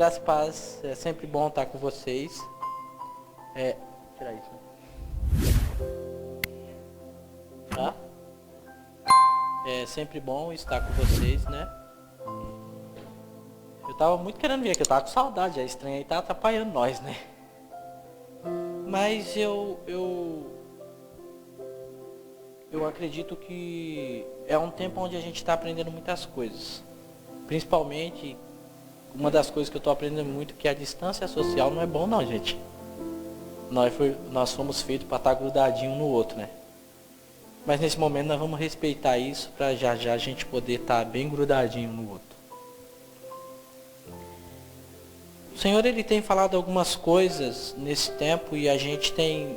graça e paz. É sempre bom estar com vocês. Tirar isso. Tá? É sempre bom estar com vocês, né? Eu tava muito querendo vir aqui, eu tava com saudade. A estranha aí tá atrapalhando nós, né? Mas eu acredito que é um tempo onde a gente está aprendendo muitas coisas. Principalmente, uma das coisas que eu estou aprendendo muito, que a distância social não é bom não, gente. Nós fomos feitos para estar grudadinho um no outro, né? Mas nesse momento nós vamos respeitar isso, para já a gente poder estar bem grudadinho um no outro. O Senhor, Ele tem falado algumas coisas nesse tempo e a gente tem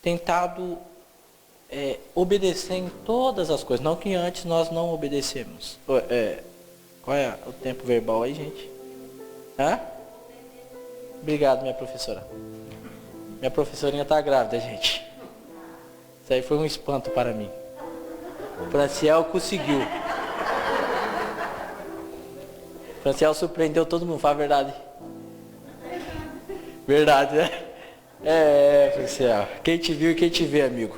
tentado obedecer em todas as coisas. Não que antes nós não obedecemos. Qual é o tempo verbal aí, gente? Hã? Obrigado, minha professora. Minha professorinha está grávida, gente. Isso aí foi um espanto para mim. O Franciel conseguiu. O Franciel surpreendeu todo mundo, fala a verdade. Verdade, né? Franciel. Quem te viu e quem te vê, amigo.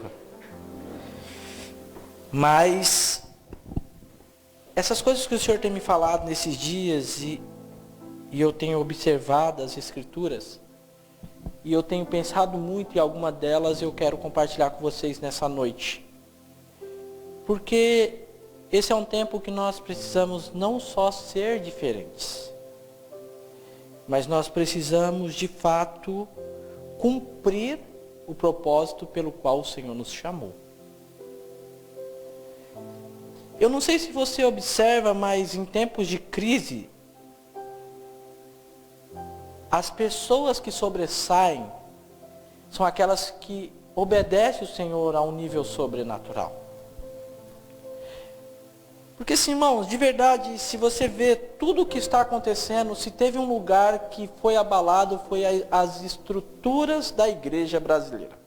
Mas essas coisas que o Senhor tem me falado nesses dias e eu tenho observado as Escrituras e eu tenho pensado muito em alguma delas, eu quero compartilhar com vocês nessa noite. Porque esse é um tempo que nós precisamos não só ser diferentes, mas nós precisamos de fato cumprir o propósito pelo qual o Senhor nos chamou. Eu não sei se você observa, mas em tempos de crise, as pessoas que sobressaem são aquelas que obedecem o Senhor a um nível sobrenatural. Porque, sim, irmãos, de verdade, se você vê tudo o que está acontecendo, se teve um lugar que foi abalado, foi as estruturas da igreja brasileira.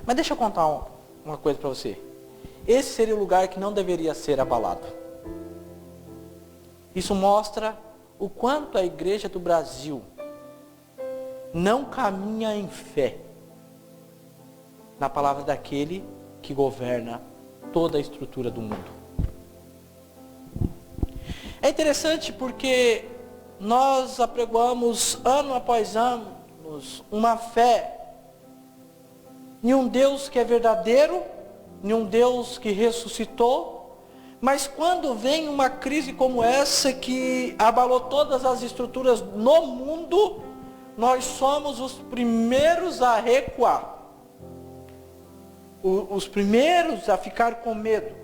Mas deixa eu contar uma coisa para você. Esse seria o lugar que não deveria ser abalado. Isso mostra o quanto a igreja do Brasil não caminha em fé na palavra daquele que governa toda a estrutura do mundo. É interessante porque nós apregoamos ano após ano uma fé em um Deus que é verdadeiro, em um Deus que ressuscitou, mas quando vem uma crise como essa que abalou todas as estruturas no mundo, nós somos os primeiros a recuar, os primeiros a ficar com medo.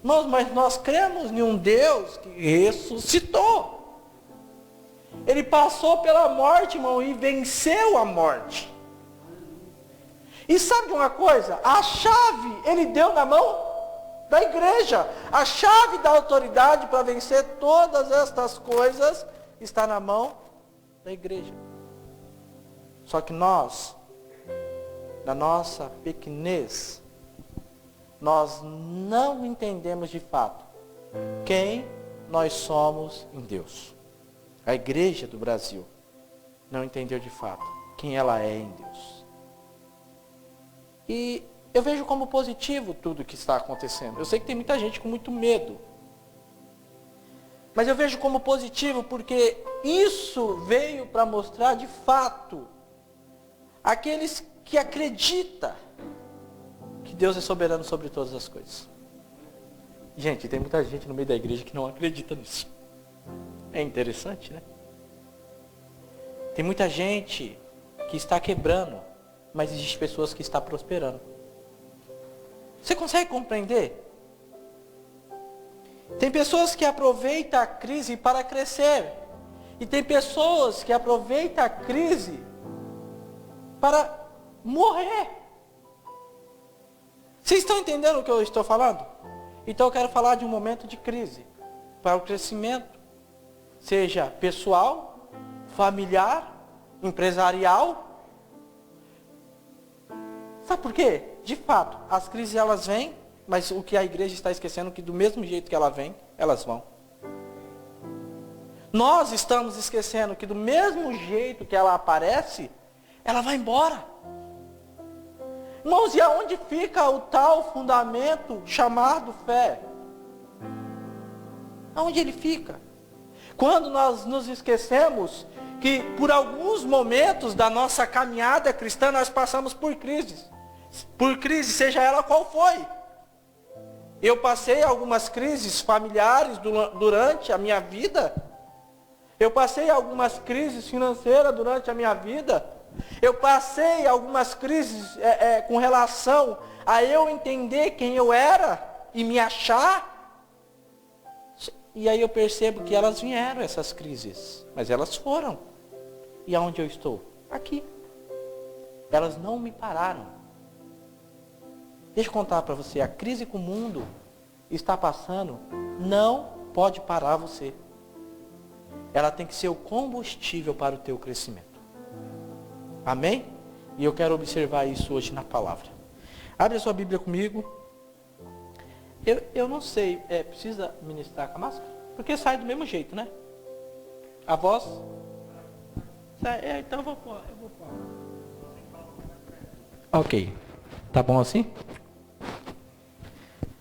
Mas nós cremos em um Deus que ressuscitou. Ele passou pela morte, irmão, e venceu a morte. E sabe de uma coisa? A chave ele deu na mão da igreja. A chave da autoridade para vencer todas estas coisas está na mão da igreja. Só que nós, na nossa pequenez, nós não entendemos de fato quem nós somos em Deus. A igreja do Brasil não entendeu de fato quem ela é em Deus. E eu vejo como positivo tudo que está acontecendo. Eu sei que tem muita gente com muito medo. Mas eu vejo como positivo porque isso veio para mostrar de fato aqueles que acreditam que Deus é soberano sobre todas as coisas. Gente, tem muita gente no meio da igreja que não acredita nisso. É interessante, né? Tem muita gente que está quebrando, mas existem pessoas que estão prosperando. Você consegue compreender? Tem pessoas que aproveitam a crise para crescer. E tem pessoas que aproveitam a crise para morrer. Vocês estão entendendo o que eu estou falando? Então eu quero falar de um momento de crise para o crescimento, seja pessoal, familiar, empresarial. Sabe por quê? De fato, as crises elas vêm, mas o que a igreja está esquecendo é que do mesmo jeito que ela vem, elas vão. Nós estamos esquecendo que do mesmo jeito que ela aparece, ela vai embora. Irmãos, e aonde fica o tal fundamento chamado fé? Aonde ele fica? Quando nós nos esquecemos que por alguns momentos da nossa caminhada cristã nós passamos por crises. Por crise, seja ela qual foi. Eu passei algumas crises familiares durante a minha vida. Eu passei algumas crises financeiras durante a minha vida. Eu passei algumas crises com relação a eu entender quem eu era e me achar. E aí eu percebo que elas vieram, essas crises. Mas elas foram. E aonde eu estou? Aqui. Elas não me pararam. Deixa eu contar para você, a crise que o mundo está passando não pode parar você. Ela tem que ser o combustível para o teu crescimento. Amém? E eu quero observar isso hoje na palavra. Abre a sua Bíblia comigo. Eu não sei, precisa ministrar com a máscara? Porque sai do mesmo jeito, né? A voz? Então eu vou pôr. Ok. Tá bom assim?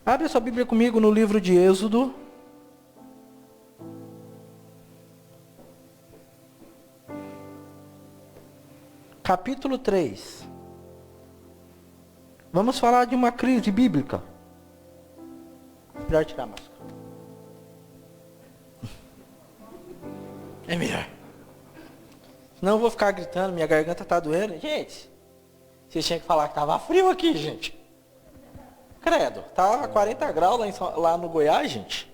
Abre a sua Bíblia comigo no livro de Êxodo. Capítulo 3. Vamos falar de uma crise bíblica. Melhor tirar a máscara. É melhor. Senão eu vou ficar gritando, minha garganta está doendo. Gente, vocês tinham que falar que estava frio aqui, gente. Credo, estava 40 graus lá no Goiás, gente.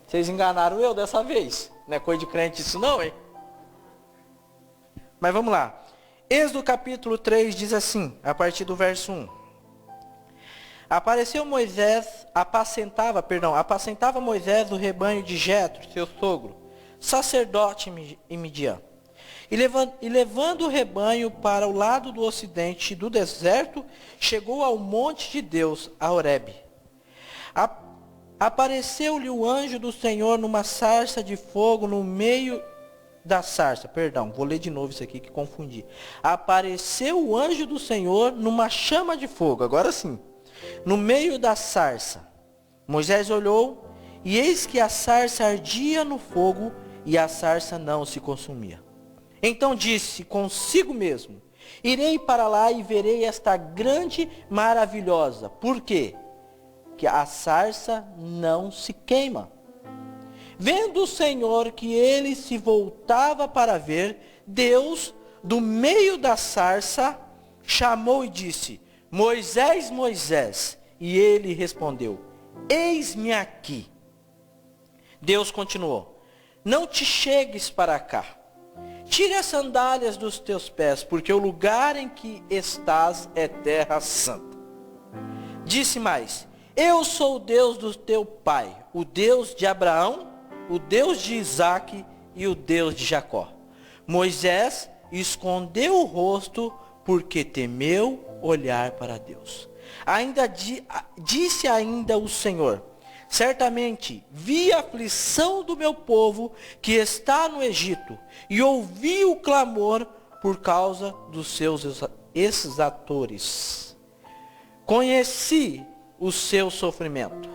Vocês enganaram eu dessa vez. Não é coisa de crente isso não, hein? Mas vamos lá. Êxodo capítulo 3 diz assim, a partir do verso 1. Apacentava Moisés o rebanho de Jetro, seu sogro, sacerdote em Midian. E levando o rebanho para o lado do ocidente do deserto, chegou ao monte de Deus, a Horebe. Apareceu-lhe o anjo do Senhor numa sarça de fogo no meio da sarça. Perdão, vou ler de novo isso aqui que confundi. Apareceu o anjo do Senhor numa chama de fogo. Agora sim. No meio da sarça. Moisés olhou, e eis que a sarça ardia no fogo, e a sarça não se consumia. Então disse consigo mesmo, irei para lá e verei esta grande maravilhosa. Por quê? Que a sarça não se queima. Vendo o Senhor que ele se voltava para ver, Deus, do meio da sarça, chamou e disse, Moisés, Moisés. E ele respondeu, eis-me aqui. Deus continuou, não te chegues para cá. Tire as sandálias dos teus pés, porque o lugar em que estás é terra santa. Disse mais, eu sou o Deus do teu pai, o Deus de Abraão, o Deus de Isaque e o Deus de Jacó. Moisés escondeu o rosto porque temeu olhar para Deus. Disse ainda o Senhor, certamente vi a aflição do meu povo que está no Egito e ouvi o clamor por causa dos seus exatores. Conheci o seu sofrimento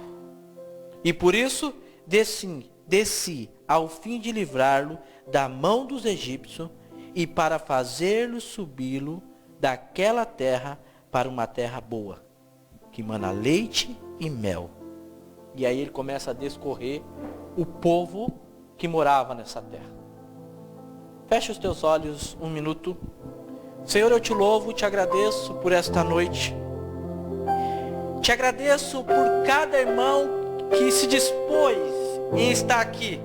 e por isso desci ao fim de livrá-lo da mão dos egípcios e para fazê-lo subi-lo daquela terra para uma terra boa, que mana leite e mel. E aí ele começa a descorrer o povo que morava nessa terra. Feche os teus olhos um minuto. Senhor, eu te louvo, te agradeço por esta noite. Te agradeço por cada irmão que se dispôs em estar aqui.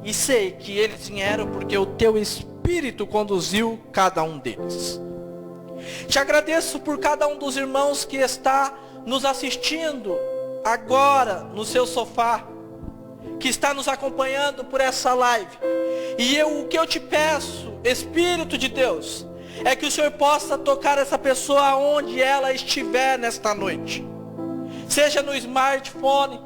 E sei que eles vieram porque o teu Espírito conduziu cada um deles. Te agradeço por cada um dos irmãos que está nos assistindo agora no seu sofá, que está nos acompanhando por essa live. E o que eu te peço, Espírito de Deus, é que o Senhor possa tocar essa pessoa onde ela estiver nesta noite. Seja no smartphone,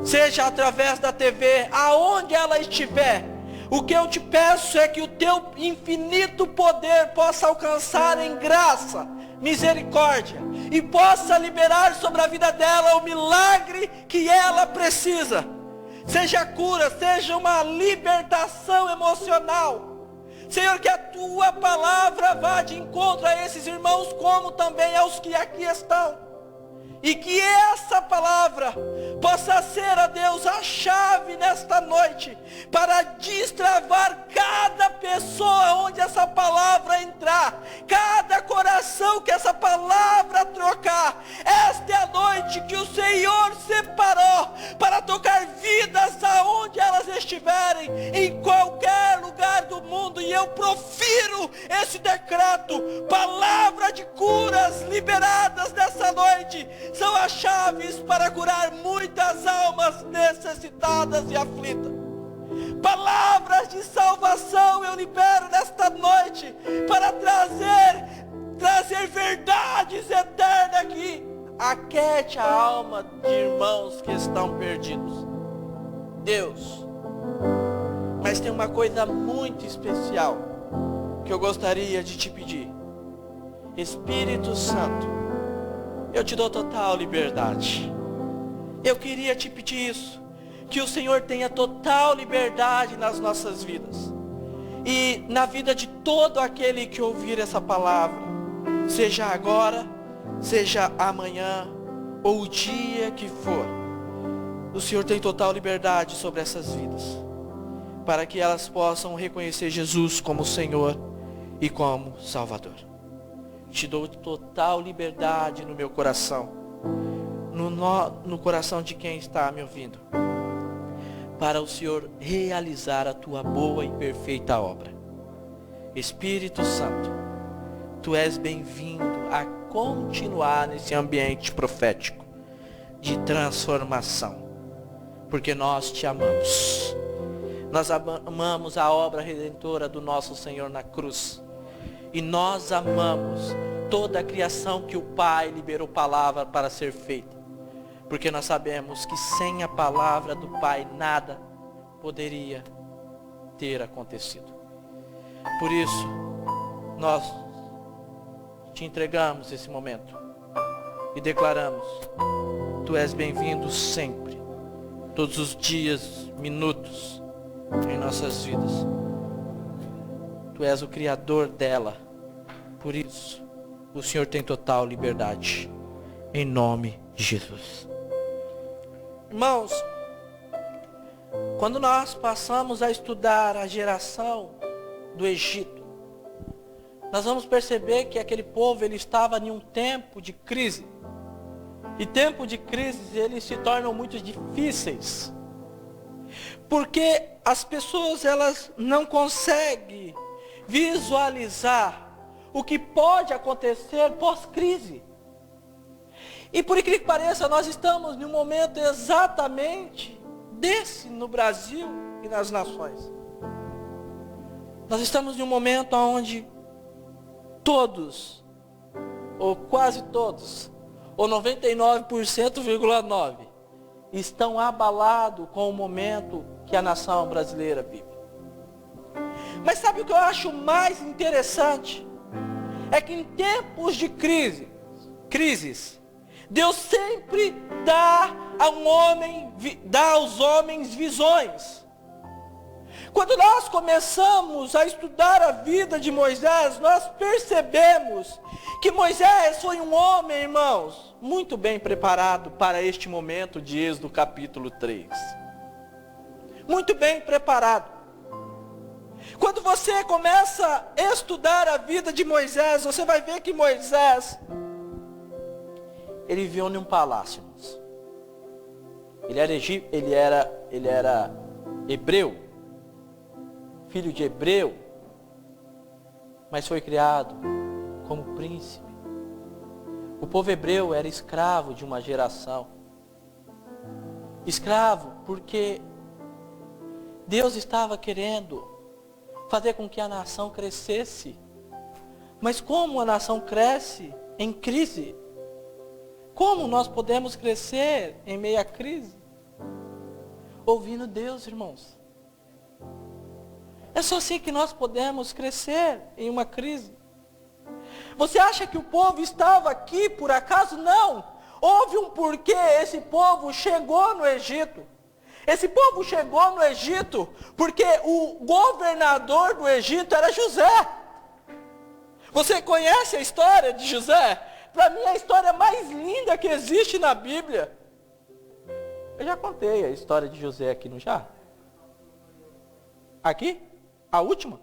seja através da TV, aonde ela estiver. O que eu te peço é que o teu infinito poder possa alcançar em graça, misericórdia, e possa liberar sobre a vida dela o milagre que ela precisa. Seja cura, seja uma libertação emocional. Senhor, que a tua palavra vá de encontro a esses irmãos, como também aos que aqui estão. E que essa palavra possa ser, ó Deus, a chave nesta noite para destravar cada pessoa onde essa palavra entrar, cada coração que essa palavra trocar. Esta é a noite que o Senhor separou para tocar vidas aonde elas estiverem, em qualquer lugar do mundo. E eu profiro esse decreto: palavra de curas liberadas nessa noite são as chaves para curar muitas almas necessitadas e aflitas. Palavras de salvação eu libero nesta noite para trazer verdades eternas aqui. Aquete a alma de irmãos que estão perdidos. Deus, mas tem uma coisa muito especial que eu gostaria de te pedir. Espírito Santo, eu te dou total liberdade. Eu queria te pedir isso, que o Senhor tenha total liberdade nas nossas vidas e na vida de todo aquele que ouvir essa palavra, seja agora, seja amanhã ou o dia que for. O Senhor tem total liberdade sobre essas vidas, para que elas possam reconhecer Jesus como Senhor e como Salvador. Te dou total liberdade no meu coração, no coração de quem está me ouvindo, para o Senhor realizar a tua boa e perfeita obra. Espírito Santo, tu és bem-vindo a continuar nesse ambiente profético de transformação, porque nós te amamos. Nós amamos a obra redentora do nosso Senhor na cruz. E nós amamos toda a criação que o Pai liberou palavra para ser feita. Porque nós sabemos que sem a palavra do Pai nada poderia ter acontecido. Por isso, nós te entregamos esse momento e declaramos: tu és bem-vindo sempre, todos os dias, minutos em nossas vidas. Tu és o Criador dela. Por isso, o Senhor tem total liberdade. Em nome de Jesus. Irmãos, quando nós passamos a estudar a geração do Egito, nós vamos perceber que aquele povo ele estava em um tempo de crise. E tempo de crise eles se tornam muito difíceis. Porque as pessoas elas não conseguem visualizar o que pode acontecer pós-crise. E por incrível que pareça, nós estamos em um momento exatamente desse no Brasil e nas nações. Nós estamos em um momento onde todos, ou quase todos, ou 99,9%, estão abalados com o momento que a nação brasileira vive. Mas sabe o que eu acho mais interessante? É que em tempos de crises, Deus sempre dá aos homens visões. Quando nós começamos a estudar a vida de Moisés, nós percebemos que Moisés foi um homem, irmãos, muito bem preparado para este momento de Êxodo capítulo 3. Muito bem preparado. Quando você começa a estudar a vida de Moisés, você vai ver que Moisés, ele viveu em um palácio. Ele era hebreu, filho de hebreu, mas foi criado como príncipe. O povo hebreu era escravo de uma geração. Escravo porque Deus estava querendo fazer com que a nação crescesse. Mas como a nação cresce em crise? Como nós podemos crescer em meio à crise? ouvindo Deus, irmãos. É só assim que nós podemos crescer em uma crise. Você acha que o povo estava aqui por acaso? Não. Houve um porquê esse povo chegou no Egito. Esse povo chegou no Egito porque o governador do Egito era José. Você conhece a história de José? Para mim é a história mais linda que existe na Bíblia. Eu já contei a história de José aqui, não já? Aqui? A última?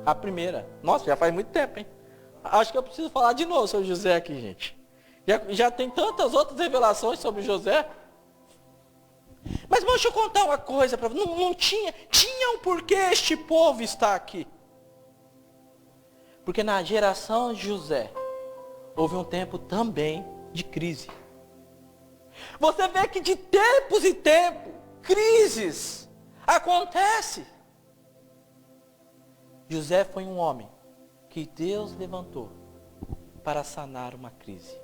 A primeira. Nossa, já faz muito tempo, hein? Acho que eu preciso falar de novo sobre José aqui, gente. Já tem tantas outras revelações sobre José. Mas, irmão, deixa eu contar uma coisa para você. Não tinha um porquê este povo estar aqui. Porque na geração de José, houve um tempo também de crise. Você vê que de tempos em tempos, crises acontecem. José foi um homem que Deus levantou para sanar uma crise.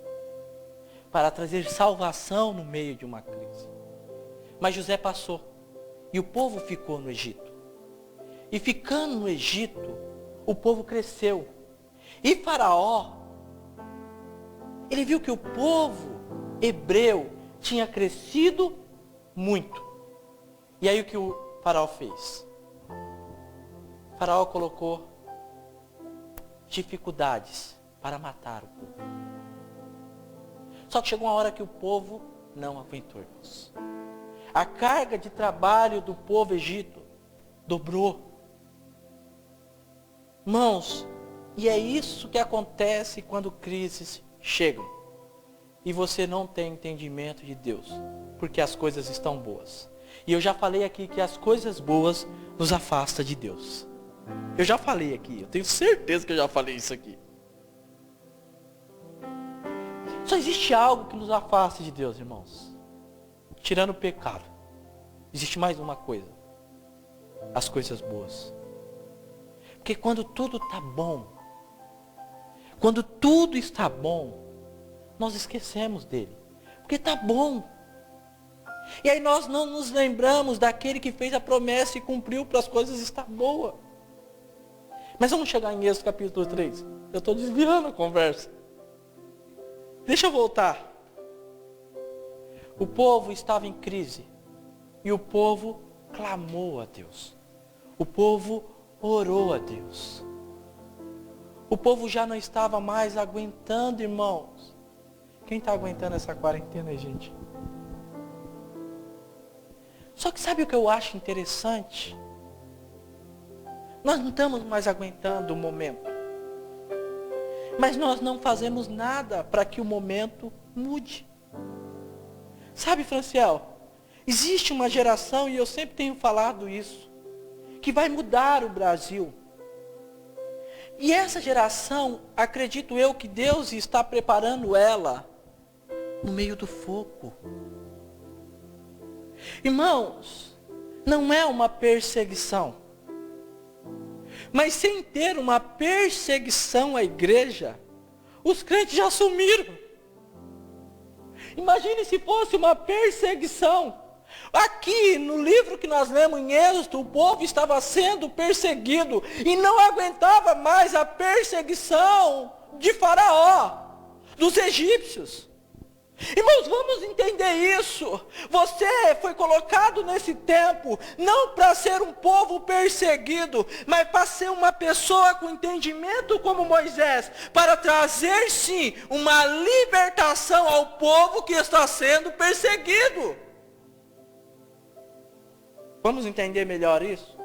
Para trazer salvação no meio de uma crise. Mas José passou. E o povo ficou no Egito. E ficando no Egito, o povo cresceu. E Faraó, ele viu que o povo hebreu tinha crescido muito. E aí o que o Faraó fez? O Faraó colocou dificuldades para matar o povo. Só que chegou uma hora que o povo não aguentou, irmãos. A carga de trabalho do povo egito dobrou. Irmãos, e é isso que acontece quando crises chegam. E você não tem entendimento de Deus, porque as coisas estão boas. E eu já falei aqui que as coisas boas nos afastam de Deus. Eu já falei aqui, eu tenho certeza que eu já falei isso aqui. Só existe algo que nos afasta de Deus, irmãos. Tirando o pecado. Existe mais uma coisa. As coisas boas. Porque quando tudo está bom, quando tudo está bom, nós esquecemos dele. Porque está bom. E aí nós não nos lembramos daquele que fez a promessa e cumpriu para as coisas estar boas. Mas vamos chegar em Êxodo capítulo 3. Eu estou desviando a conversa. Deixa eu voltar. O povo estava em crise. E o povo clamou a Deus. O povo orou a Deus. O povo já não estava mais aguentando, irmãos. Quem está aguentando essa quarentena, gente? Só que sabe o que eu acho interessante? Nós não estamos mais aguentando o momento. Mas nós não fazemos nada para que o momento mude. Sabe, Franciel? Existe uma geração, e eu sempre tenho falado isso, que vai mudar o Brasil. E essa geração, acredito eu que Deus está preparando ela no meio do fogo. Irmãos, não é uma perseguição. Mas sem ter uma perseguição à igreja, os crentes já sumiram. Imagine se fosse uma perseguição. Aqui no livro que nós lemos em Êxodo, o povo estava sendo perseguido e não aguentava mais a perseguição de Faraó, dos egípcios. Irmãos, vamos entender isso. Você foi colocado nesse tempo, não para ser um povo perseguido, mas para ser uma pessoa com entendimento como Moisés, para trazer sim uma libertação ao povo que está sendo perseguido. Vamos entender melhor isso?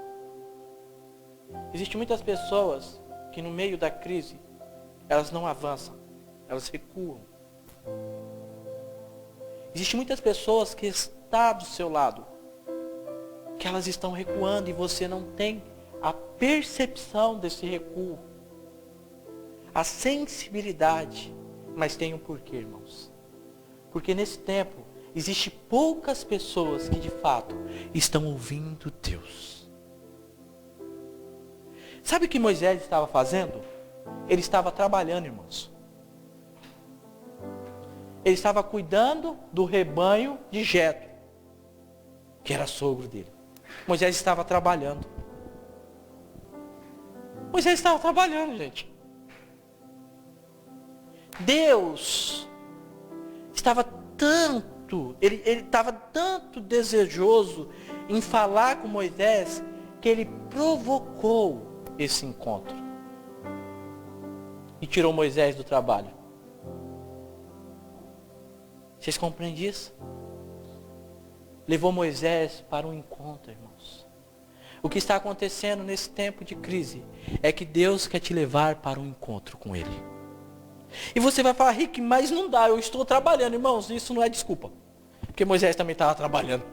Existem muitas pessoas que no meio da crise, elas não avançam, elas recuam. Existem muitas pessoas que estão do seu lado, que elas estão recuando e você não tem a percepção desse recuo, a sensibilidade, mas tem um porquê, irmãos. Porque nesse tempo, existem poucas pessoas que de fato estão ouvindo Deus. Sabe o que Moisés estava fazendo? Ele estava trabalhando, irmãos. Ele estava cuidando do rebanho de Jetro, que era sogro dele. Moisés estava trabalhando. Moisés estava trabalhando, gente. Deus estava ele estava tanto desejoso em falar com Moisés, que ele provocou esse encontro. E tirou Moisés do trabalho. Vocês compreendem isso? Levou Moisés para um encontro, irmãos. O que está acontecendo nesse tempo de crise é que Deus quer te levar para um encontro com Ele. E você vai falar, Rick, mas não dá, eu estou trabalhando. Irmãos, isso não é desculpa. Porque Moisés também estava trabalhando.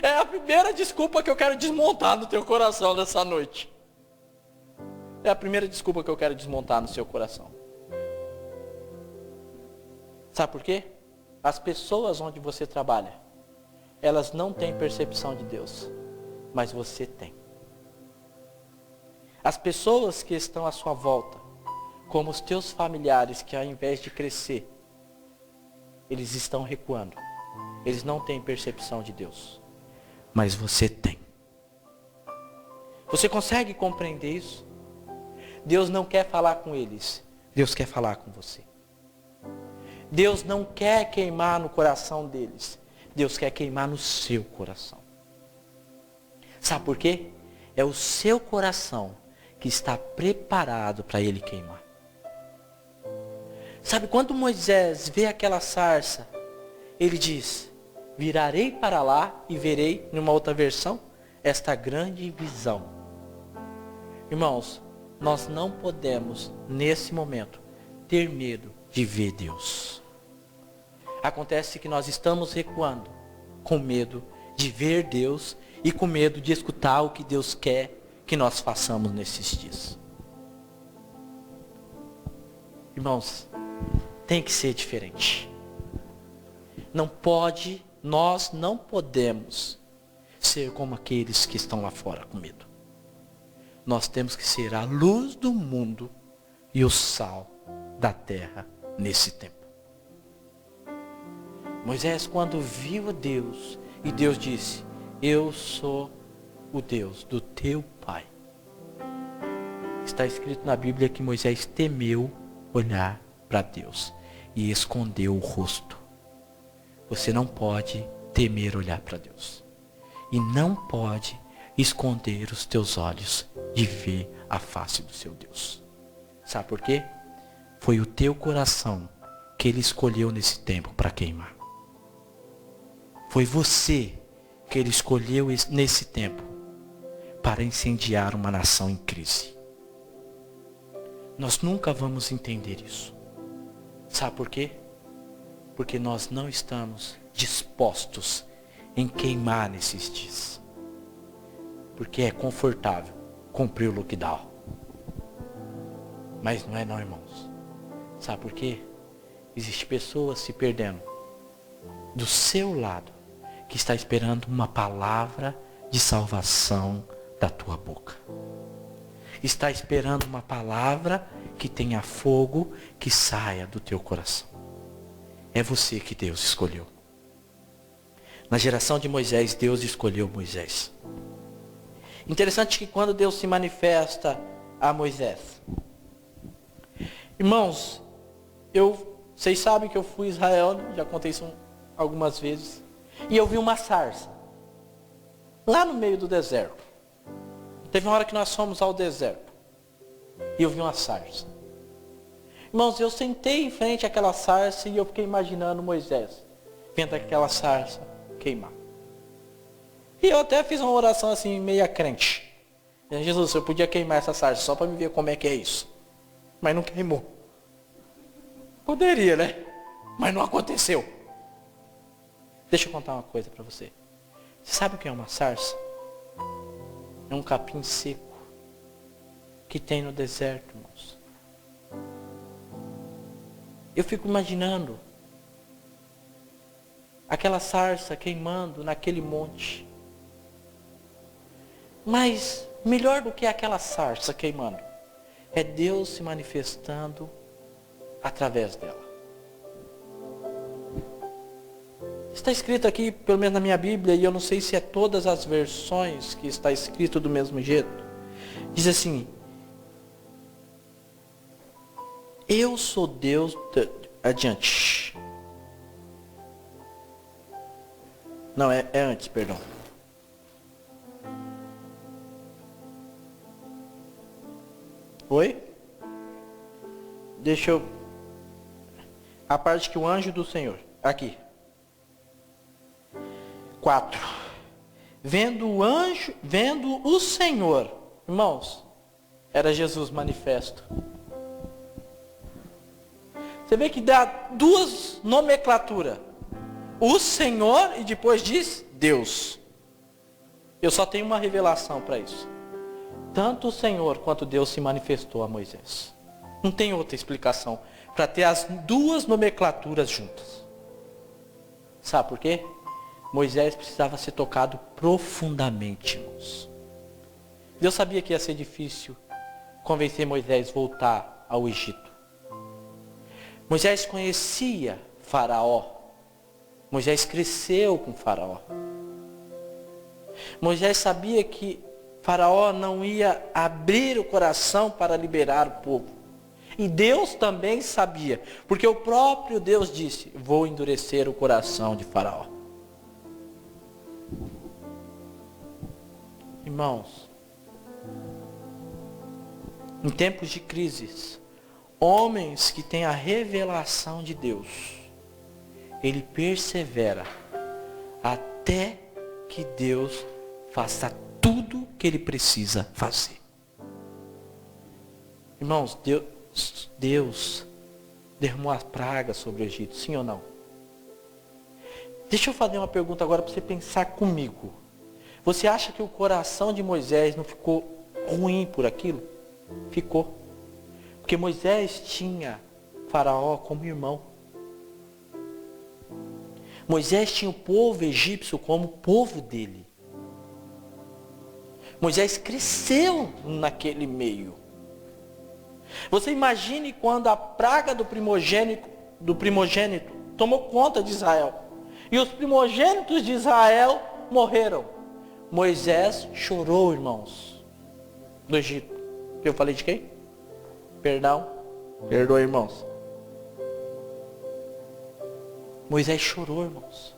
É a primeira desculpa que eu quero desmontar no teu coração nessa noite. É a primeira desculpa que eu quero desmontar no seu coração. Sabe por quê? As pessoas onde você trabalha, elas não têm percepção de Deus, mas você tem. As pessoas que estão à sua volta, como os teus familiares, que ao invés de crescer, eles estão recuando. Eles não têm percepção de Deus, mas você tem. Você consegue compreender isso? Deus não quer falar com eles, Deus quer falar com você. Deus não quer queimar no coração deles, Deus quer queimar no seu coração. Sabe por quê? É o seu coração que está preparado para ele queimar. Sabe, quando Moisés vê aquela sarça, ele diz, virarei para lá e verei, numa outra versão, esta grande visão. Irmãos, nós não podemos, nesse momento, ter medo de ver Deus. Acontece que nós estamos recuando, com medo de ver Deus e com medo de escutar o que Deus quer que nós façamos nesses dias. Irmãos, tem que ser diferente. Nós não podemos ser como aqueles que estão lá fora com medo. Nós temos que ser a luz do mundo e o sal da terra nesse tempo. Moisés, quando viu Deus, e Deus disse, eu sou o Deus do teu pai. Está escrito na Bíblia que Moisés temeu olhar para Deus e escondeu o rosto. Você não pode temer olhar para Deus. E não pode esconder os teus olhos de ver a face do seu Deus. Sabe por quê? Foi o teu coração que ele escolheu nesse tempo para queimar. Foi você que ele escolheu nesse tempo para incendiar uma nação em crise. Nós nunca vamos entender isso. Sabe por quê? Porque nós não estamos dispostos em queimar nesses dias. Porque é confortável cumprir o lockdown. Mas não é não, irmãos. Sabe por quê? Existem pessoas se perdendo do seu lado, que está esperando uma palavra de salvação da tua boca. Está esperando uma palavra que tenha fogo que saia do teu coração. É você que Deus escolheu. Na geração de Moisés, Deus escolheu Moisés. Interessante que quando Deus se manifesta a Moisés. Irmãos, vocês sabem que eu fui a Israel, né? Já contei isso algumas vezes. E eu vi uma sarça. Lá no meio do deserto. Teve uma hora que nós fomos ao deserto. E eu vi uma sarça. Irmãos, eu sentei em frente àquela sarça e eu fiquei imaginando Moisés vendo aquela sarça queimar. E eu até fiz uma oração assim, meia crente. Jesus, eu podia queimar essa sarça só para me ver como é que é isso. Mas não queimou. Poderia, né? Mas não aconteceu. Deixa eu contar uma coisa para você. Você sabe o que é uma sarça? É um capim seco que tem no deserto, irmãos. Eu fico imaginando aquela sarça queimando naquele monte. Mas melhor do que aquela sarça queimando é Deus se manifestando através dela. Está escrito aqui, pelo menos na minha Bíblia, e eu não sei se é todas as versões que está escrito do mesmo jeito. Diz assim: eu sou Deus. Adiante. Não, é antes, perdão. Oi? Deixa eu... A parte que o anjo do Senhor. Aqui. 4. Vendo o Senhor. Irmãos, era Jesus manifesto. Você vê que dá duas nomenclaturas. O Senhor e depois diz Deus. Eu só tenho uma revelação para isso. Tanto o Senhor quanto Deus se manifestou a Moisés. Não tem outra explicação para ter as duas nomenclaturas juntas. Sabe por quê? Moisés precisava ser tocado profundamente, irmãos. Deus sabia que ia ser difícil convencer Moisés a voltar ao Egito. Moisés conhecia Faraó. Moisés cresceu com Faraó. Moisés sabia que Faraó não ia abrir o coração para liberar o povo. E Deus também sabia, porque o próprio Deus disse: vou endurecer o coração de Faraó. Irmãos, em tempos de crises, homens que têm a revelação de Deus, ele persevera até que Deus faça tudo que ele precisa fazer. Irmãos, Deus derramou as pragas sobre o Egito, sim ou não? Deixa eu fazer uma pergunta agora para você pensar comigo. Você acha que o coração de Moisés não ficou ruim por aquilo? Ficou. Porque Moisés tinha Faraó como irmão. Moisés tinha o povo egípcio como povo dele. Moisés cresceu naquele meio. Você imagine quando a praga do primogênito tomou conta de Israel. E os primogênitos de Israel morreram. Moisés chorou, irmãos, do Egito. Eu falei de quem? Perdão. Perdoa, irmãos. Moisés chorou, irmãos.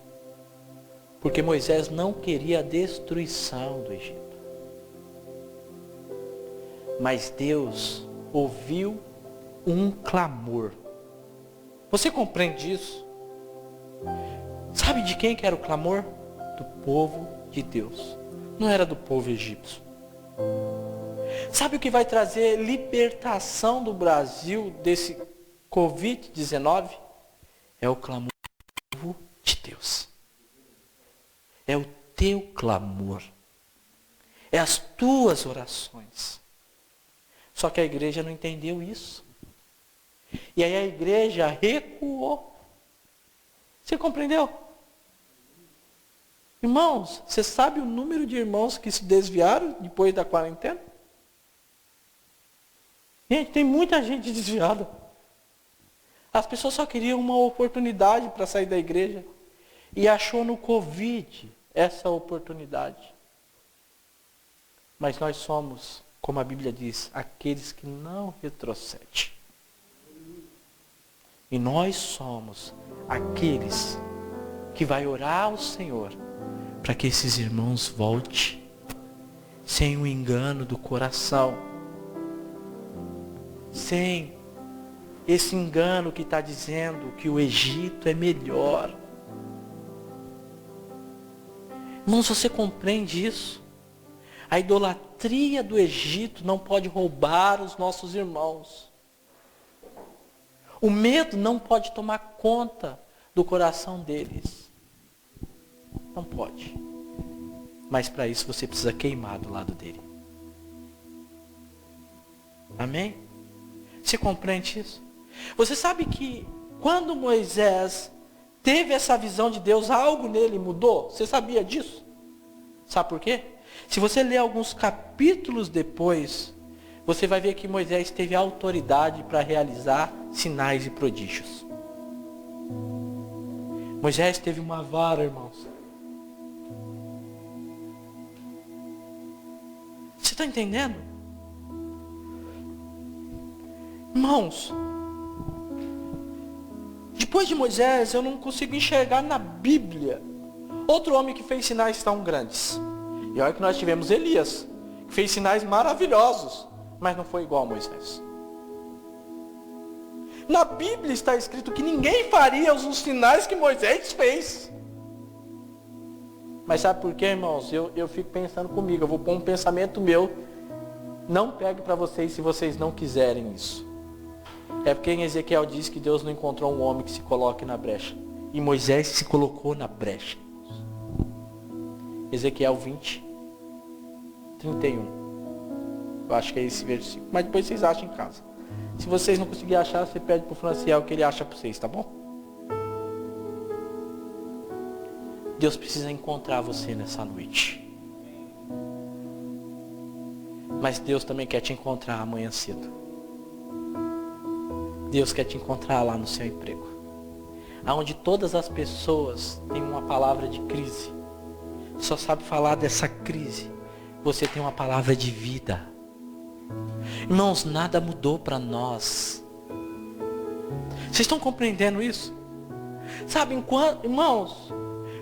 Porque Moisés não queria a destruição do Egito. Mas Deus ouviu um clamor. Você compreende isso? Sabe de quem que era o clamor? Do povo de Deus. Não era do povo egípcio. Sabe o que vai trazer libertação do Brasil desse Covid-19? É o clamor do povo de Deus. É o teu clamor. É as tuas orações. Só que a igreja não entendeu isso. E aí a igreja recuou. Você compreendeu? Irmãos, você sabe o número de irmãos que se desviaram depois da quarentena? Gente, tem muita gente desviada. As pessoas só queriam uma oportunidade para sair da igreja. E achou no Covid essa oportunidade. Mas nós somos, como a Bíblia diz, aqueles que não retrocedem. E nós somos aqueles que vai orar ao Senhor para que esses irmãos voltem sem o engano do coração, sem esse engano que está dizendo que o Egito é melhor. Irmãos, você compreende isso? A idolatria do Egito não pode roubar os nossos irmãos. O medo não pode tomar conta do coração deles. Não pode. Mas para isso você precisa queimar do lado dele. Amém? Você compreende isso? Você sabe que quando Moisés teve essa visão de Deus, algo nele mudou? Você sabia disso? Sabe por quê? Se você ler alguns capítulos depois, você vai ver que Moisés teve autoridade para realizar sinais e prodígios. Moisés teve uma vara, irmãos. Você está entendendo? Irmãos, depois de Moisés, eu não consigo enxergar na Bíblia outro homem que fez sinais tão grandes. E olha que nós tivemos Elias, que fez sinais maravilhosos, mas não foi igual a Moisés. Na Bíblia está escrito que ninguém faria os sinais que Moisés fez. Mas sabe por quê, irmãos? Eu fico pensando comigo, eu vou pôr um pensamento meu. Não pegue para vocês se vocês não quiserem isso. É porque em Ezequiel diz que Deus não encontrou um homem que se coloque na brecha. E Moisés se colocou na brecha. Ezequiel 20, 31. Eu acho que é esse versículo. Mas depois vocês acham em casa. Se vocês não conseguirem achar, você pede para o Franciel que ele acha para vocês, tá bom? Deus precisa encontrar você nessa noite. Mas Deus também quer te encontrar amanhã cedo. Deus quer te encontrar lá no seu emprego. Aonde todas as pessoas têm uma palavra de crise. Só sabe falar dessa crise. Você tem uma palavra de vida. Irmãos, nada mudou para nós. Vocês estão compreendendo isso? Sabe, irmãos,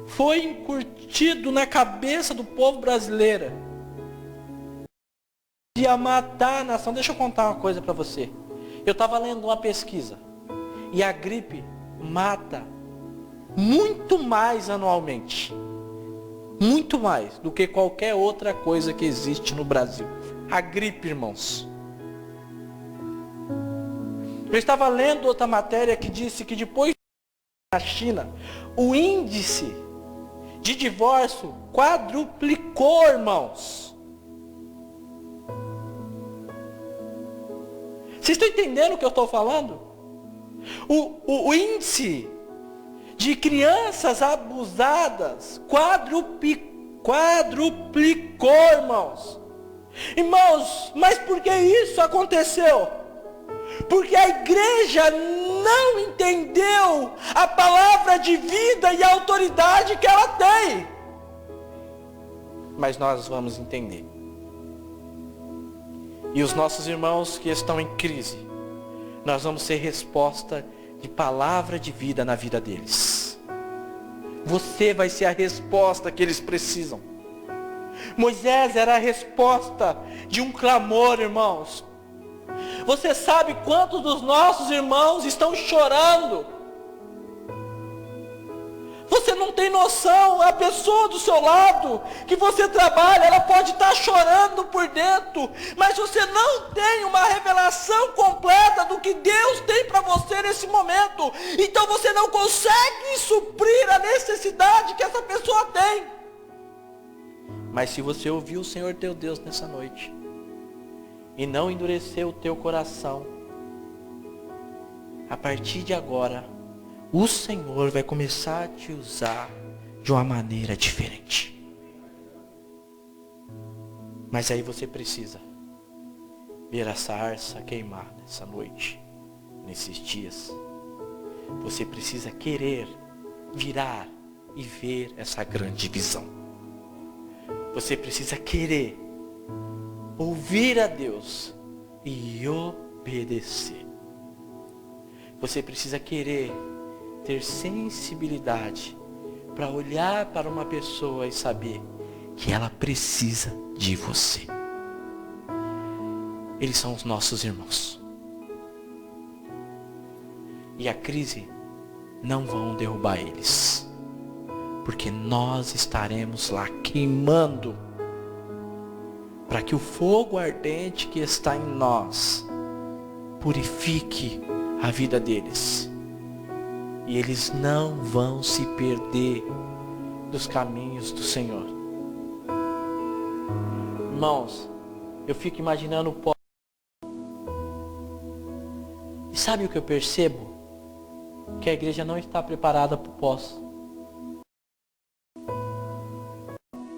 foi incutido na cabeça do povo brasileiro de matar a nação. Deixa eu contar uma coisa para você. Eu estava lendo uma pesquisa. E a gripe mata muito mais anualmente. Muito mais do que qualquer outra coisa que existe no Brasil. A gripe, irmãos. Eu estava lendo outra matéria que disse que depois na China, o índice de divórcio quadruplicou, irmãos. Vocês estão entendendo o que eu estou falando? O índice de crianças abusadas quadruplicou, irmãos. Irmãos, mas por que isso aconteceu? Porque a igreja não entendeu a palavra de vida e a autoridade que ela tem. Mas nós vamos entender. E os nossos irmãos que estão em crise, nós vamos ser resposta de palavra de vida na vida deles. Você vai ser a resposta que eles precisam. Moisés era a resposta de um clamor, irmãos. Você sabe quantos dos nossos irmãos estão chorando? Você não tem noção, a pessoa do seu lado, que você trabalha, ela pode estar chorando por dentro, mas você não tem uma revelação completa do que Deus tem para você nesse momento. Então você não consegue suprir a necessidade que essa pessoa tem. Mas se você ouvir o Senhor teu Deus nessa noite, e não endurecer o teu coração, a partir de agora, o Senhor vai começar a te usar de uma maneira diferente. Mas aí você precisa ver a sarça queimar nessa noite, nesses dias. Você precisa querer virar e ver essa grande visão. Você precisa querer ouvir a Deus e obedecer. Você precisa querer ter sensibilidade para olhar para uma pessoa e saber que ela precisa de você. Eles são os nossos irmãos. E a crise não vão derrubar eles, porque nós estaremos lá queimando, para que o fogo ardente que está em nós purifique a vida deles. E eles não vão se perder dos caminhos do Senhor. Irmãos, eu fico imaginando o pó. E sabe o que eu percebo? Que a igreja não está preparada para o pós.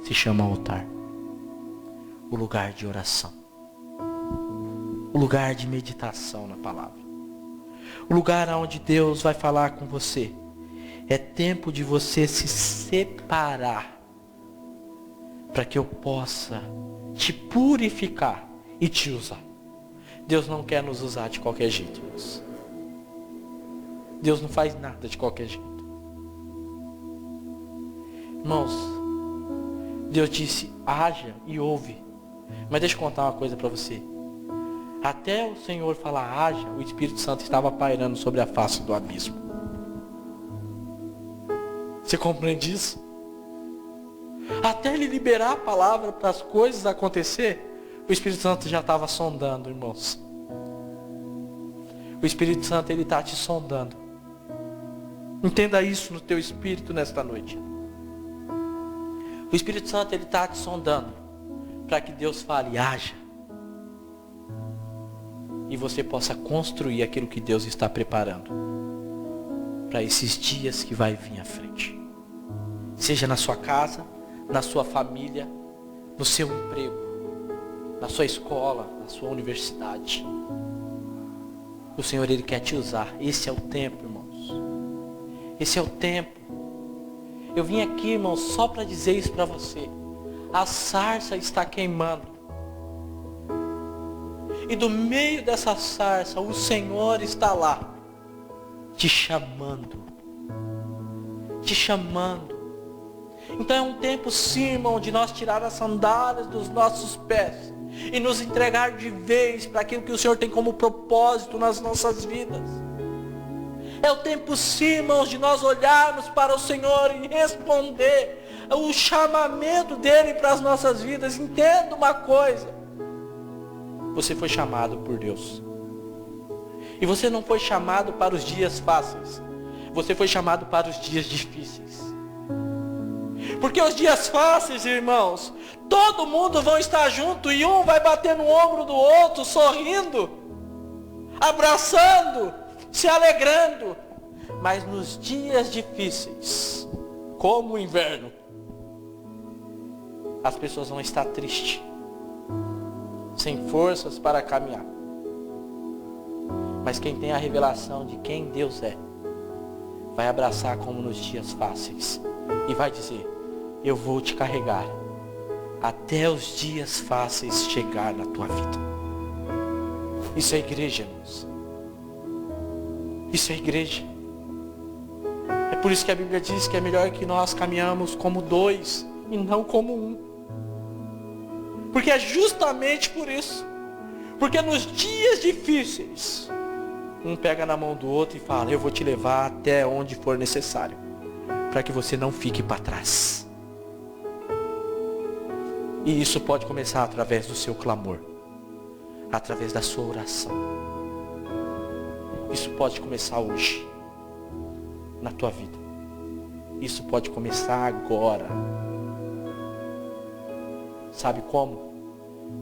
Se chama altar. O lugar de oração. O lugar de meditação na palavra. O lugar onde Deus vai falar com você. É tempo de você se separar, para que eu possa te purificar e te usar. Deus não quer nos usar de qualquer jeito, irmãos. Deus não faz nada de qualquer jeito. Irmãos, Deus disse, haja e ouve. Mas deixa eu contar uma coisa para você. Até o Senhor falar haja, o Espírito Santo estava pairando sobre a face do abismo. Você compreende isso? Até ele liberar a palavra para as coisas acontecer, o Espírito Santo já estava sondando, irmãos. O Espírito Santo, ele está te sondando. Entenda isso no teu espírito nesta noite. O Espírito Santo, ele está te sondando para que Deus fale, haja. E você possa construir aquilo que Deus está preparando para esses dias que vai vir à frente. Seja na sua casa, na sua família, no seu emprego, na sua escola, na sua universidade. O Senhor, ele quer te usar. Esse é o tempo, irmãos. Esse é o tempo. Eu vim aqui, irmãos, só para dizer isso para você. A sarça está queimando. E do meio dessa sarça, o Senhor está lá, te chamando. Te chamando. Então é um tempo, sim, irmão, de nós tirar as sandálias dos nossos pés e nos entregar de vez para aquilo que o Senhor tem como propósito nas nossas vidas. É o tempo, sim, irmãos, de nós olharmos para o Senhor e responder o chamamento dEle para as nossas vidas. Entenda uma coisa. Você foi chamado por Deus. E você não foi chamado para os dias fáceis. Você foi chamado para os dias difíceis. Porque os dias fáceis, irmãos, todo mundo vai estar junto e um vai bater no ombro do outro, sorrindo, abraçando, se alegrando. Mas nos dias difíceis, como o inverno, as pessoas vão estar tristes, sem forças para caminhar. Mas quem tem a revelação de quem Deus é, vai abraçar como nos dias fáceis e vai dizer, eu vou te carregar até os dias fáceis chegar na tua vida. Isso é igreja, irmãos. Isso é igreja. É por isso que a Bíblia diz que é melhor que nós caminhamos como dois e não como um. Porque é justamente por isso. Porque nos dias difíceis, um pega na mão do outro e fala, eu vou te levar até onde for necessário, para que você não fique para trás. E isso pode começar através do seu clamor, através da sua oração. Isso pode começar hoje, na tua vida. Isso pode começar agora. Sabe como?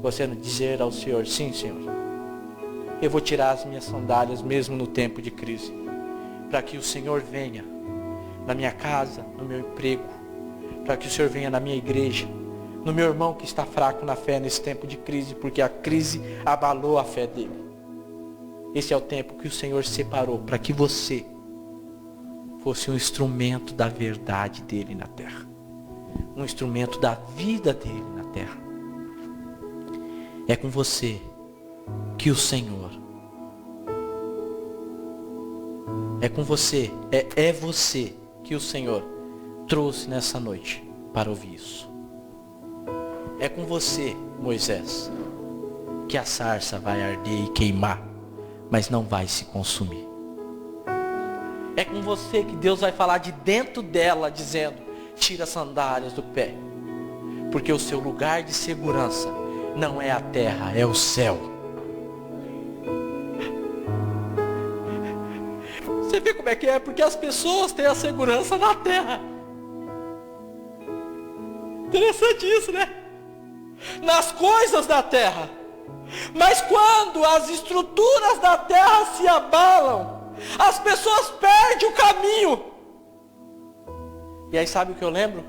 Você dizer ao Senhor, sim, Senhor, eu vou tirar as minhas sandálias mesmo no tempo de crise, para que o Senhor venha na minha casa, no meu emprego, para que o Senhor venha na minha igreja, no meu irmão que está fraco na fé nesse tempo de crise, porque a crise abalou a fé dele. Esse é o tempo que o Senhor separou para que você fosse um instrumento da verdade dele na terra, um instrumento da vida dele na terra. É com você que o Senhor, é com você, é você que o Senhor trouxe nessa noite para ouvir isso. É com você, Moisés, que a sarça vai arder e queimar, mas não vai se consumir. É com você que Deus vai falar de dentro dela, dizendo, tira as sandálias do pé, porque o seu lugar de segurança não é a terra, é o céu. Você vê como é que é? Porque as pessoas têm a segurança na terra. Interessante isso, né? Nas coisas da terra. Mas quando as estruturas da terra se abalam, as pessoas perdem o caminho. E aí sabe o que eu lembro?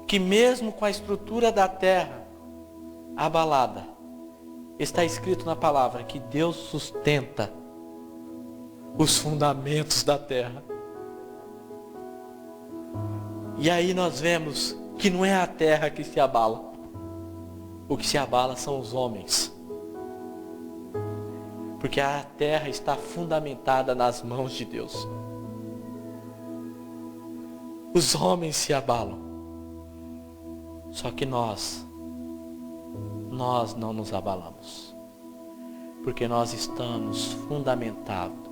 Que mesmo com a estrutura da terra abalada, está escrito na palavra que Deus sustenta os fundamentos da terra. E aí nós vemos que não é a terra que se abala. O que se abala são os homens. Porque a terra está fundamentada nas mãos de Deus. Os homens se abalam. Só que nós não nos abalamos. Porque nós estamos fundamentados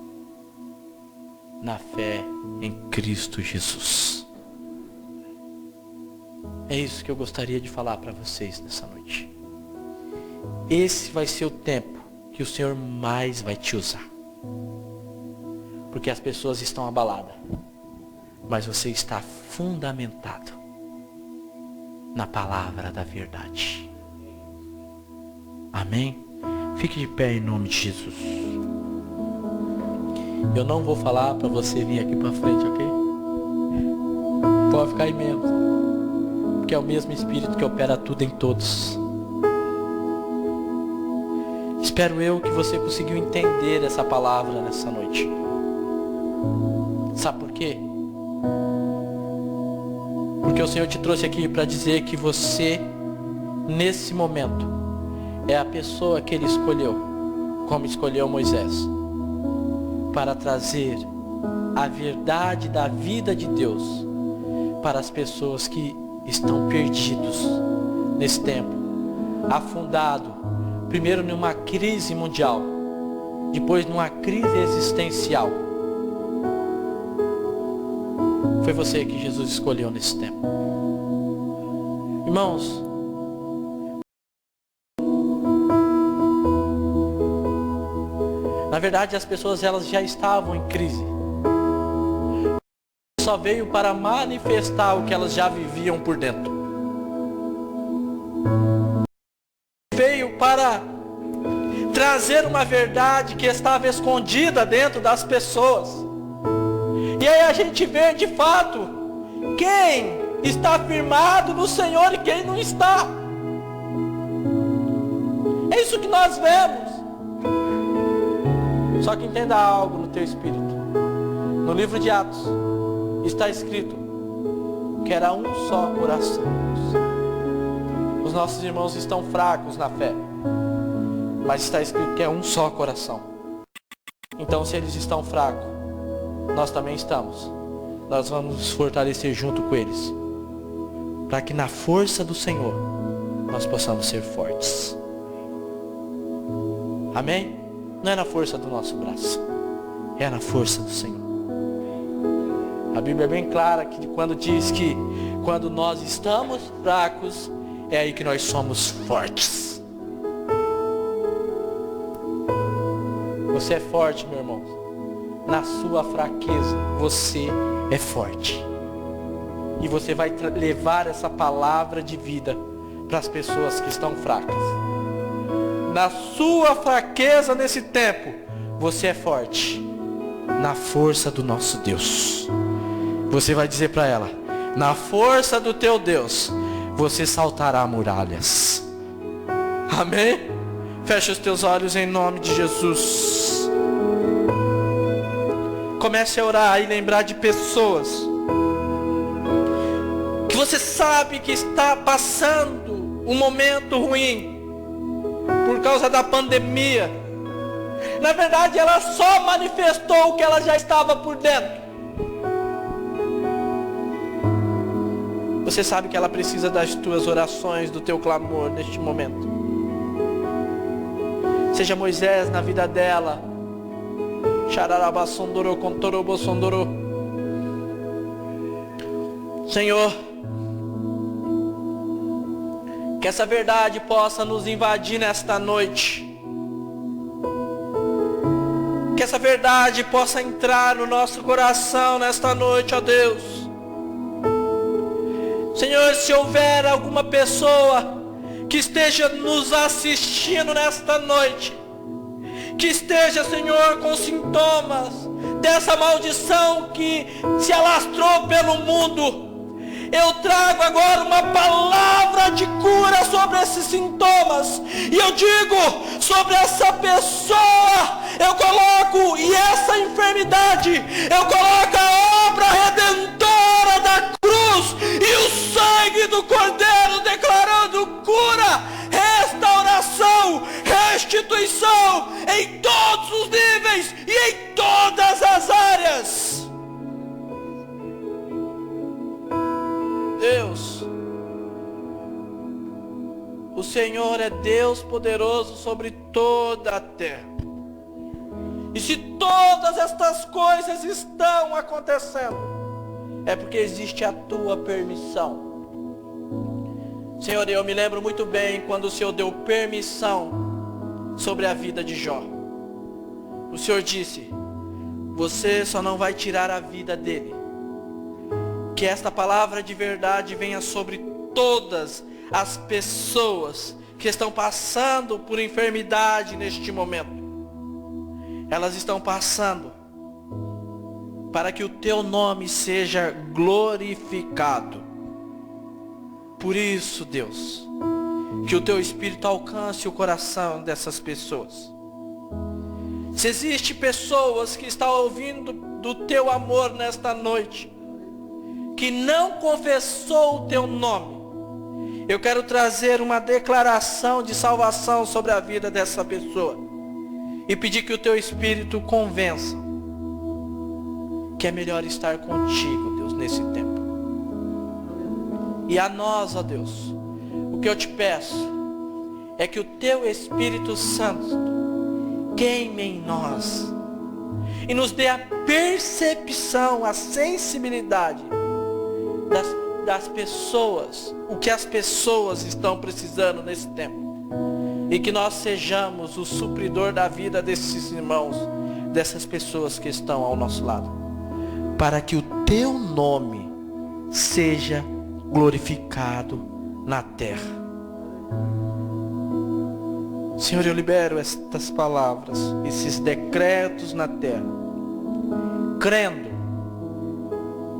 na fé em Cristo Jesus. É isso que eu gostaria de falar para vocês nessa noite. Esse vai ser o tempo que o Senhor mais vai te usar. Porque as pessoas estão abaladas. Mas você está fundamentado na palavra da verdade. Amém? Fique de pé em nome de Jesus. Eu não vou falar para você vir aqui para frente, ok? Pode ficar aí mesmo. Porque é o mesmo Espírito que opera tudo em todos. Espero eu que você conseguiu entender essa palavra nessa noite. Sabe por quê? Porque o Senhor te trouxe aqui para dizer que você, nesse momento, é a pessoa que Ele escolheu, como escolheu Moisés, para trazer a verdade da vida de Deus para as pessoas que estão perdidos nesse tempo, afundado, primeiro numa crise mundial, depois numa crise existencial. Foi você que Jesus escolheu nesse tempo. Irmãos, na verdade as pessoas elas já estavam em crise. Só veio para manifestar o que elas já viviam por dentro. Veio para trazer uma verdade que estava escondida dentro das pessoas. E aí a gente vê de fato quem está firmado no Senhor e quem não está. É isso que nós vemos. Só que entenda algo no teu espírito. No livro de Atos está escrito que era um só coração. Os nossos irmãos estão fracos na fé, mas está escrito que é um só coração. Então se eles estão fracos, nós também estamos. Nós vamos nos fortalecer junto com eles, para que na força do Senhor nós possamos ser fortes. Amém? Não é na força do nosso braço, é na força do Senhor. A Bíblia é bem clara que quando diz que quando nós estamos fracos, é aí que nós somos fortes. Você é forte, meu irmão. Na sua fraqueza, você é forte. E você vai levar essa palavra de vida para as pessoas que estão fracas. Na sua fraqueza nesse tempo, você é forte. Na força do nosso Deus. Você vai dizer para ela: na força do teu Deus, você saltará muralhas. Amém? Fecha os teus olhos em nome de Jesus. Comece a orar e lembrar de pessoas que você sabe que está passando um momento ruim por causa da pandemia. Na verdade, ela só manifestou o que ela já estava por dentro. Você sabe que ela precisa das tuas orações, do teu clamor neste momento. Seja Moisés na vida dela. Senhor, que essa verdade possa nos invadir nesta noite. Que essa verdade possa entrar no nosso coração nesta noite, ó Deus. Senhor, se houver alguma pessoa que esteja nos assistindo nesta noite, que esteja, Senhor, com sintomas dessa maldição que se alastrou pelo mundo, eu trago agora uma palavra de cura sobre esses sintomas. E eu digo sobre essa pessoa, eu coloco, e essa enfermidade, eu coloco a obra redentora da cruz destruição em todos os níveis e em todas as áreas. Deus, o Senhor é Deus poderoso sobre toda a terra. E se todas estas coisas estão acontecendo, é porque existe a tua permissão. Senhor, eu me lembro muito bem quando o Senhor deu permissão sobre a vida de Jó. O Senhor disse: você só não vai tirar a vida dele. Que esta palavra de verdade venha sobre todas as pessoas que estão passando por enfermidade neste momento. Elas estão passando para que o teu nome seja glorificado. Por isso, Deus, que o teu Espírito alcance o coração dessas pessoas. Se existe pessoas que estão ouvindo do teu amor nesta noite, que não confessou o teu nome, eu quero trazer uma declaração de salvação sobre a vida dessa pessoa e pedir que o teu Espírito convença que é melhor estar contigo, Deus, nesse tempo. E a nós, ó Deus, o que eu te peço é que o teu Espírito Santo queime em nós e nos dê a percepção, a sensibilidade das pessoas, o que as pessoas estão precisando nesse tempo. E que nós sejamos o supridor da vida desses irmãos, dessas pessoas que estão ao nosso lado. Para que o teu nome seja glorificado na terra. Senhor, eu libero estas palavras, esses decretos na terra, crendo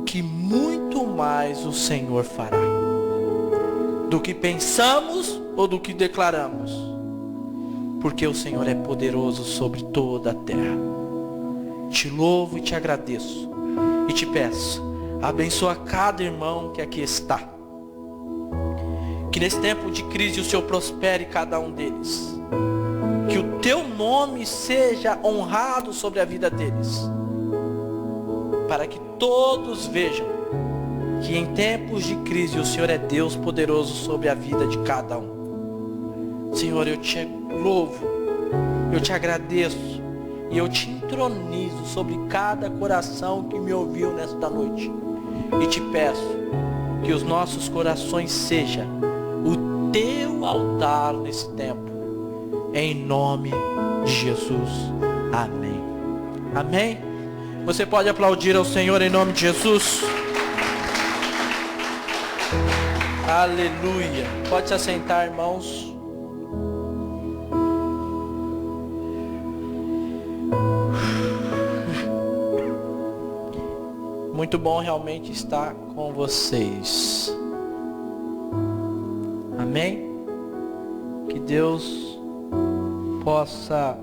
que muito mais o Senhor fará do que pensamos ou do que declaramos, porque o Senhor é poderoso sobre toda a terra. Te louvo e te agradeço e te peço, abençoa cada irmão que aqui está, que nesse tempo de crise o Senhor prospere cada um deles, que o teu nome seja honrado sobre a vida deles, para que todos vejam que em tempos de crise o Senhor é Deus poderoso sobre a vida de cada um. Senhor, eu te louvo, eu te agradeço e eu te entronizo sobre cada coração que me ouviu nesta noite. E te peço que os nossos corações sejam o teu altar nesse tempo. Em nome de Jesus. Amém. Amém. Você pode aplaudir ao Senhor em nome de Jesus. Aleluia. Pode se assentar, irmãos. Muito bom realmente estar com vocês. Amém? Que Deus possa